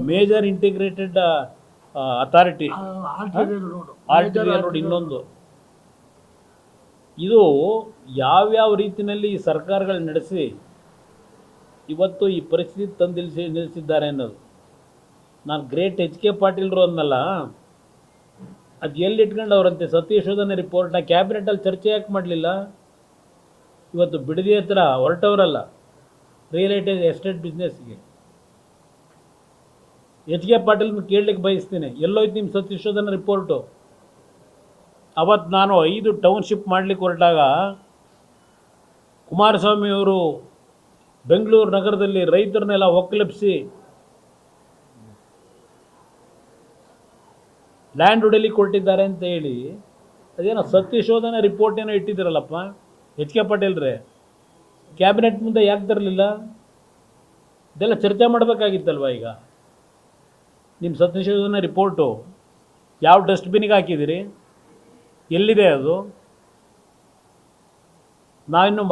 Major integrated authority, arterial road ಇನ್ನೊಂದು. ಇದು ಯಾವ್ಯಾವ ರೀತಿಯಲ್ಲಿ ಈ ಸರ್ಕಾರಗಳು ನಡೆಸಿ ಇವತ್ತು ಈ ಪರಿಸ್ಥಿತಿ ತಂದು ನಿಲ್ಲಿಸಿದ್ದಾರೆ ಅನ್ನೋದು. ನಾನು ಗ್ರೇಟ್ HK ಪಾಟೀಲ್ರು ಅನ್ನಲ್ಲ, ಅದು ಎಲ್ಲಿ ಇಟ್ಕೊಂಡು ಅವರಂತೆ ಸತ್ಯಶೋಧನೆ ರಿಪೋರ್ಟ್ನ ಕ್ಯಾಬಿನೆಟಲ್ಲಿ ಚರ್ಚೆ ಯಾಕೆ ಮಾಡಲಿಲ್ಲ? ಇವತ್ತು ಬಿಡದಿ ಹತ್ರ ಹೊರಟವರಲ್ಲ ರಿಯಲ್ ಎಸ್ಟೇಟ್ ಬಿಸ್ನೆಸ್ಗೆ. HK ಪಾಟೀಲ್ನ ಕೇಳಲಿಕ್ಕೆ ಬಯಸ್ತೀನಿ, ಎಲ್ಲೋಯ್ತು ನಿಮ್ಮ ಸತ್ಯಶೋಧನೆ ರಿಪೋರ್ಟು? ಅವತ್ತು ನಾನು 5 ಟೌನ್ಶಿಪ್ ಮಾಡಲಿಕ್ಕೆ ಹೊರಟಾಗ ಕುಮಾರಸ್ವಾಮಿಯವರು ಬೆಂಗಳೂರು ನಗರದಲ್ಲಿ ರೈತರನ್ನೆಲ್ಲ ಒಕ್ಕಲೆಬ್ಬಿಸಿ ಲ್ಯಾಂಡ್ ಹೊಡೆಯಲಿಕ್ಕೆ ಕೊಟ್ಟಿದ್ದಾರೆ ಅಂತ ಹೇಳಿ ಅದೇನೋ ಸತ್ಯಶೋಧನೆ ರಿಪೋರ್ಟ್ ಏನೋ ಇಟ್ಟಿದ್ದೀರಲ್ಲಪ್ಪ HK ಪಾಟೀಲ್ರೇ, ಕ್ಯಾಬಿನೆಟ್ ಮುಂದೆ ಯಾಕೆ ತರಲಿಲ್ಲ? ಇದೆಲ್ಲ ಚರ್ಚೆ ಮಾಡಬೇಕಾಗಿತ್ತಲ್ವ? ಈಗ ನಿಮ್ಮ ಸತ್ಯಶೋಧನೆ ರಿಪೋರ್ಟು ಯಾವ ಡಸ್ಟ್ಬಿನ್ಗೆ ಹಾಕಿದ್ದೀರಿ? ಎಲ್ಲಿದೆ ಅದು? ನಾವಿನ್ನು